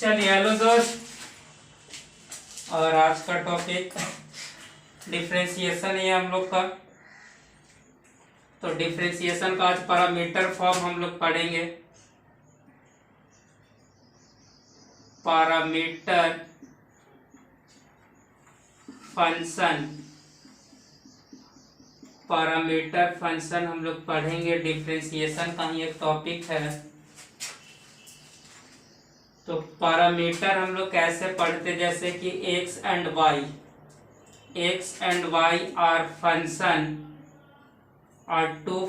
चलिए हेलो दोस्त, और आज का टॉपिक डिफरेंशिएशन है हम लोग का। तो डिफरेंशिएशन का आज पैरामीटर फॉर्म हम लोग पढ़ेंगे। पैरामीटर फंक्शन, पैरामीटर फंक्शन हम लोग पढ़ेंगे। डिफरेंशिएशन का ही एक टॉपिक है। तो पैरामीटर हम लोग कैसे पढ़ते, जैसे कि X and Y are function और two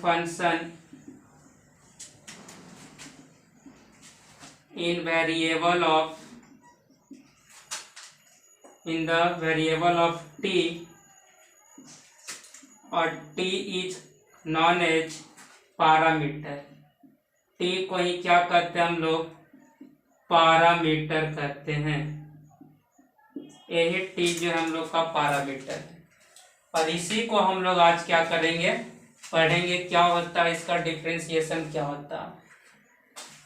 function in the variable of t, और t is known as parameter. t को ही क्या कहते हैं हम लोग, पैरामीटर कहते हैं। यही t जो हम लोग का पैरामीटर है, और इसी को हम लोग आज क्या करेंगे, पढ़ेंगे क्या होता है इसका डिफरेंशिएशन क्या होता है।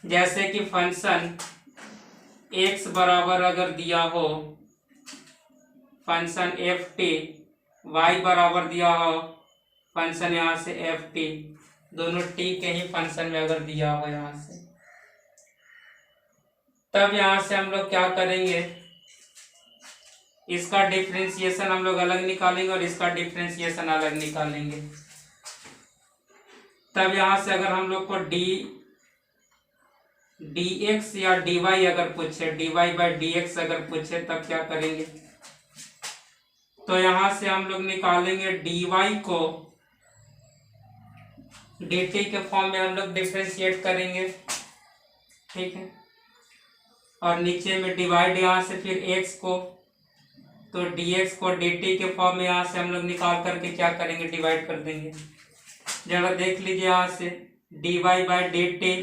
जैसे कि फंक्शन x बराबर अगर दिया हो, फंक्शन एफ टी, वाई बराबर दिया हो फंक्शन यहाँ से एफ टी, दोनों टी के ही फंक्शन में अगर दिया हो यहाँ से, तब यहाँ से हम लोग क्या करेंगे, इसका डिफरेंशिएशन हम लोग अलग निकालेंगे और इसका डिफरेंशिएशन अलग निकालेंगे। तब यहाँ से अगर हम लोग को डी एक्स या डी वाई अगर पूछे, d Y by D x अगर पूछे, तब क्या करेंगे, तो यहां से हम लोग निकालेंगे डी वाई को डी टी के फॉर्म में हम लोग डिफरेंशिएट करेंगे, ठीक है। और नीचे में डिवाइड यहाँ से फिर एक्स को, तो डी एक्स को डी टी के फॉर्म में यहाँ से हम लोग निकाल करके क्या करेंगे, डिवाइड कर देंगे। जरा देख लीजिए यहाँ से D Y by D T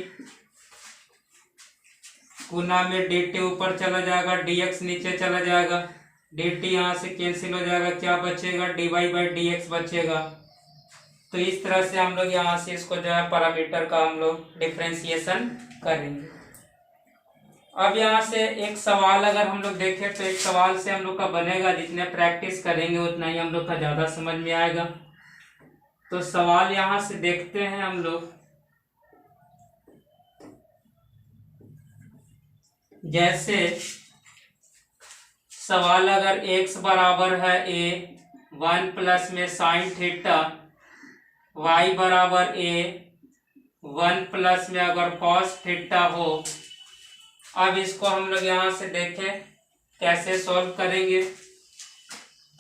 गुना में डी टी ऊपर चला जाएगा, डी एक्स नीचे चला जाएगा, डी टी यहाँ से कैंसिल हो जाएगा, क्या बचेगा, d Y by D x बचेगा। तो इस तरह से हम लोग यहाँ से इसको जो है पैरामीटर का हम लोग डिफरेंशिएशन करेंगे। अब यहाँ से एक सवाल अगर हम लोग देखें, तो एक सवाल से हम लोग का बनेगा, जितने प्रैक्टिस करेंगे उतना ही हम लोग का ज़्यादा समझ में आएगा। तो सवाल यहाँ से देखते हैं हम लोग। जैसे सवाल अगर x बराबर है a, 1 प्लस में साइन थीटा, y बराबर a, 1 प्लस में अगर कॉस थीटा हो। अब इसको हम लोग यहाँ से देखें कैसे सॉल्व करेंगे।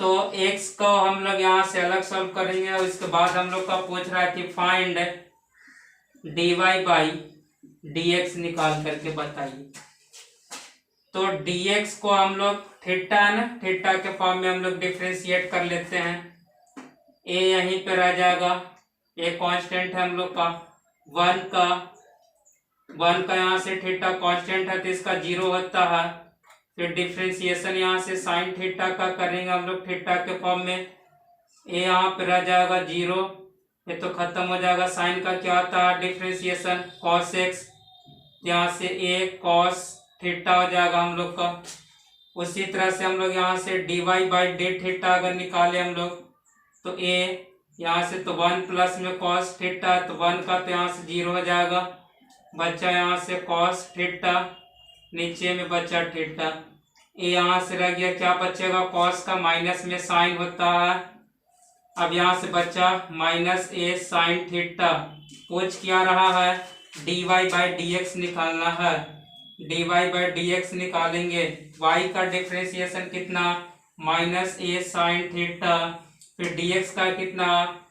तो x को हम लोग यहाँ से अलग सॉल्व करेंगे, और इसके बाद हम लोग का पूछ रहा है कि फाइंड dy बाई dx निकाल करके बताइए। तो dx को हम लोग थीटा है ना, थीटा के फॉर्म में हम लोग डिफरेंशिएट कर लेते हैं। a यहीं पे रह जाएगा, a कांस्टेंट है हम लोग का, 1 का यहाँ से थीटा कांस्टेंट है तो इसका 0 होता है। फिर डिफरेंशिएशन यहाँ से साइन थीटा का करेंगे हम लोग थीटा के फॉर्म में, a यहाँ पे रह जाएगा 0, ये तो खत्म हो जाएगा। साइन का क्या होता है डिफरेंशिएशन, cos x, यहाँ से a cos थीटा हो जाएगा हम लोग का। उसी तरह से हम लोग यहाँ से D Y by D theta अगर निकाले हम लोग, तो a यहाँ से तो 1 प्लस में cos थीटा, तो 1 का तो यहाँ से 0 हो जाएगा, बच्चा यहाँ से cos थीटा, नीचे में बच्चा थीटा, a यहाँ से रह गया, क्या बचेगा, cos का माइनस में साइन होता है। अब यहाँ से बच्चा माइनस a साइन थीटा। पूछ क्या रहा है, D Y by D x निकालना है, D Y by D x निकालेंगे। y का डिफरेंशिएशन कितना, माइनस a साइन थीटा, फिर dx का कितना,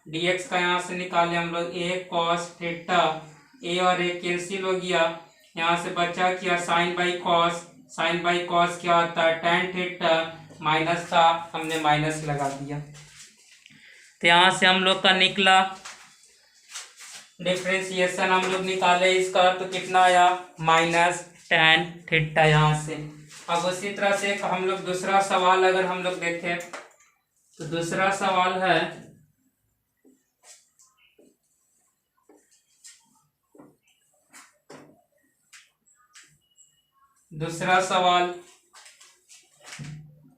dx का यहाँ से निकाले हम लोग a cos थीटा, a और a कैंसिल हो गया, यहाँ से बचा क्या, sine by cos, sine by cos क्या होता है, tan थीटा, माइनस था हमने माइनस लगा दिया। तो यहाँ से हम लोग का निकला डिफरेंशिएशन, हम लोग निकाले इसका, तो कितना आया, माइनस tan थीटा यहाँ से। अब उसी तरह से हम लोग दूसरा सवाल अगर हम लोग देखें, तो दूसरा सवाल है दूसरा सवाल,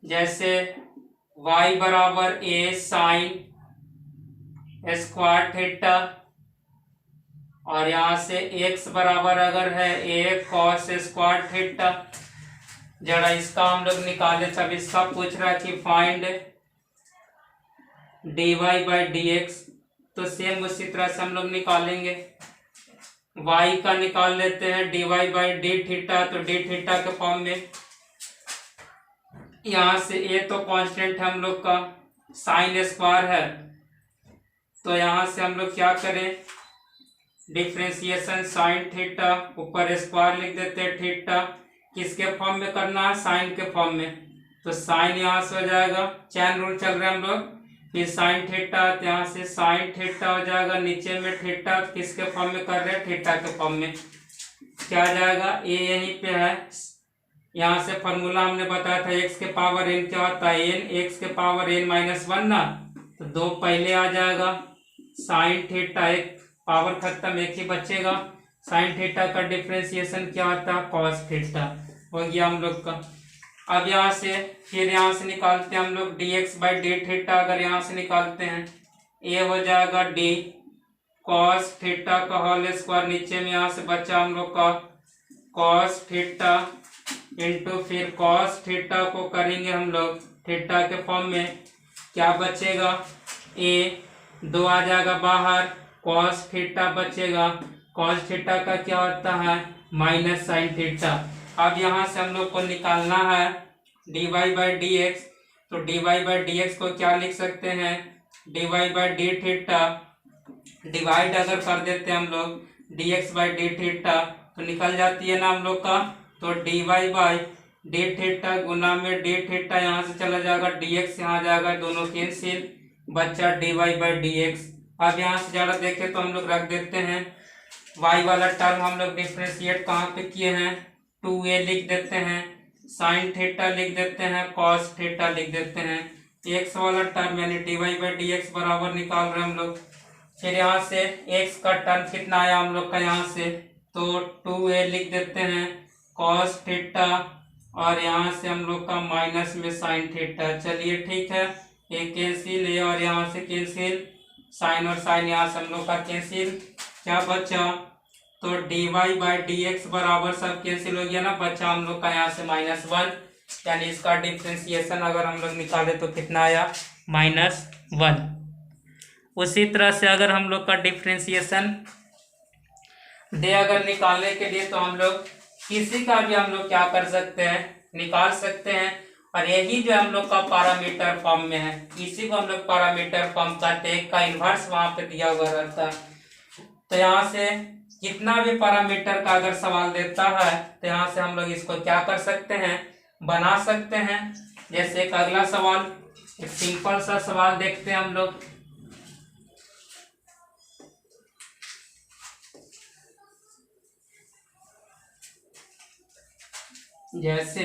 जैसे y बराबर a साइन स्क्वायर थीटा और यहाँ से x बराबर अगर है a कॉस स्क्वायर थीटा, जरा इसका हम लोग निकाले। सब इसका पूछ रहा है कि find dy by D X, तो सेम उसी तरह से हम लोग निकालेंगे। y का निकाल लेते हैं dy बाई डी थीटा, तो डी थीटा के फॉर्म में यहाँ से a तो कांस्टेंट है हम लोग का, साइन स्क्वायर है, तो यहाँ से हम लोग क्या करें, डिफ्रेंसिएशन साइन थीटा, ऊपर स्क्वायर लिख देते हैं, थीटा किसके फॉर्म में करना है, साइन के फॉर्म में, तो साइन यहाँ से हो जाएगा, चैन रूल चल रहा है हम लोग, फिर साइन थीटा, यहाँ से साइन थीटा हो जाएगा, नीचे में थीटा किसके फॉर्म में कर रहे हैं, थीटा के फॉर्म में, क्या आ जाएगा, ए यहीं पे है। यहाँ से फॉर्मूला हमने बताया था एक्स के पावर एन क्या होता है, एन एक्स के पावर एन माइनस वन ना, तो दो पहले आ जाएगा, साइन थीटा एक पावर खत्म, एक ही बचेगा, साइन थीटा का डिफ्रेंसिएशन क्या होता है, कॉस थीटा हो गया हम लोग का। अब यहाँ से फिर यहाँ से निकालते हैं हम लोग D X by D theta, अगर यहाँ से निकालते हैं ए हो जाएगा डी कॉस थीटा का होल स्क्वायर, नीचे में यहाँ से बचा हम लोग का कॉस थीटा इंटू फिर कॉस थीटा को करेंगे हम लोग थीटा के फॉर्म में, क्या बचेगा, ए दो आ जाएगा बाहर, कॉस थीटा बचेगा, कॉस थीटा का क्या होता है, माइनस साइन थीटा। अब यहाँ से हम लोग को निकालना है D Y by D X, तो D Y by D X को क्या लिख सकते हैं, D Y by D theta, divide अगर कर देते हैं हम लोग D X by D theta तो निकल जाती है ना हम लोग का, तो D Y by D theta गुना में डी थीटा यहाँ से चला जाएगा, डी एक्स यहाँ जाएगा, दोनों कैंसिल, बच्चा d Y by D x. अब यहाँ से ज़्यादा देखें तो हम लोग रख देते हैं y वाला टर्म हम लोग डिफ्रेंशिएट कहाँ पे किए हैं, 2a लिख देते हैं, साइन थीटा लिख देते हैं, कॉस थीटा लिख देते हैं, x वाला टर्म यानी d Y by D x बराबर निकाल रहे हैं हम लोग। फिर यहाँ से x का टर्म कितना आया हम लोग का यहाँ से, तो 2a लिख देते हैं, कॉस थीटा और यहाँ से हम लोग का माइनस में साइन थीटा। चलिए ठीक है, एक कैंसिल है और यहाँ से कैंसिल, साइन और साइन यहाँ से हम लोग का कैंसिल, क्या बचा, तो D Y by D x बराबर सब कैंसिल हो गया ना, बचा हम लोग का यहाँ से माइनस वन, यानी इसका डिफ्रेंसिएशन अगर हम लोग निकाले तो कितना आया, माइनस वन। उसी तरह से अगर हम लोग का डिफ्रेंसिएशन दे अगर निकालने के लिए तो हम लोग किसी का भी हम लोग क्या कर सकते हैं, निकाल सकते हैं, और यही जो हम लोग का पैरामीटर फॉर्म में है, इसी को हम लोग पैरामीटर फॉर्म कहते हैं, का इन्वर्स वहां पे दिया हुआ रहता है। तो यहाँ से कितना भी पैरामीटर का अगर सवाल देता है तो यहाँ से हम लोग इसको क्या कर सकते हैं, बना सकते हैं। जैसे एक अगला सवाल, एक सिंपल सा सवाल देखते हैं हम लोग, जैसे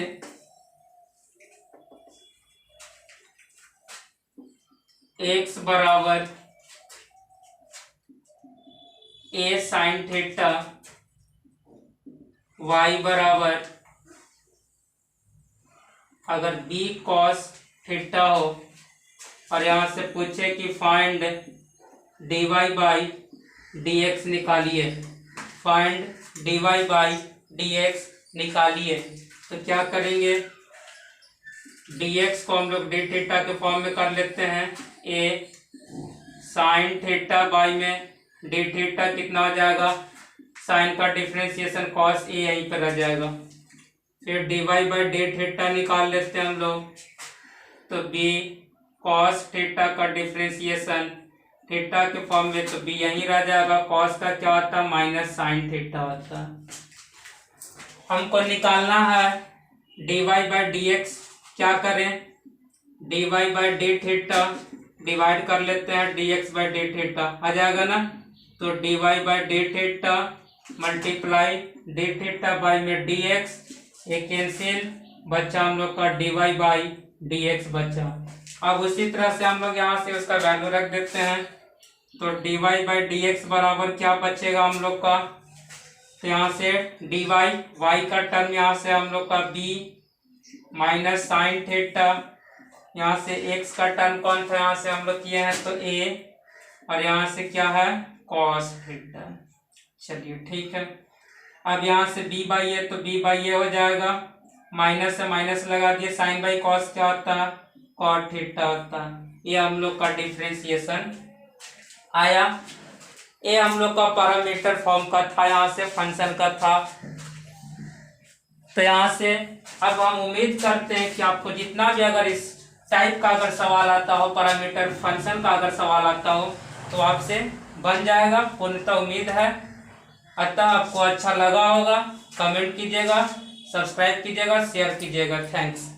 x बराबर a साइन थीटा, y बराबर अगर b कॉस थीटा हो और यहाँ से पूछे कि फाइंड dy बाई dx निकालिए, फाइंड dy बाई dx निकालिए, तो क्या करेंगे, dx को हम लोग डी थीटा के फॉर्म में कर लेते हैं, a साइन थीटा बाई में डी थीटा कितना हो जाएगा, साइन का डिफ्रेंसिएशन कॉस a यहीं पर रह जाएगा, फिर d Y by D theta निकाल लेते हैं हम लोग, तो b कॉस थीटा का डिफ्रेंसिएशन थीटा के फॉर्म में, तो b यहीं रह जाएगा, कॉस का क्या होता है, माइनस साइन थीटा होता है। हमको निकालना है D Y by D X, क्या करें, D Y by D theta divide कर लेते हैं D X by D theta, आ जाएगा ना, तो D Y by D theta multiply D theta by में डी एक्स, एक कैंसिल, बचा हम लोग का D Y by D X बचा। अब उसी तरह से हम लोग यहाँ से उसका वैल्यू रख देते हैं, तो D Y by D x बराबर क्या बचेगा हम लोग का, तो यहाँ से डी वाई, वाई का टर्म यहाँ से हम लोग का बी माइनस साइन थीटा, यहाँ से एक्स का टर्म कौन था, यहाँ से हम लोग किए हैं तो ए, और यहाँ से क्या है कॉस थीटा। चलिए ठीक है, अब यहाँ से बी बाई ए, तो बी बाई ए हो जाएगा, माइनस से माइनस लगा दिए, साइन बाई कॉस क्या होता है कॉट थीटा होता है। ये हम लोग का डिफ्रेंसिएशन आया। ये हम लोग का पैरामीटर फॉर्म का था, यहाँ से फंक्शन का था। तो यहाँ से अब हम उम्मीद करते हैं कि आपको जितना भी अगर इस टाइप का अगर सवाल आता हो, पैरामीटर फंक्शन का अगर सवाल आता हो, तो आपसे बन जाएगा, पूर्णतः उम्मीद है। अतः आपको अच्छा लगा होगा, कमेंट कीजिएगा, सब्सक्राइब कीजिएगा, शेयर कीजिएगा। थैंक्स।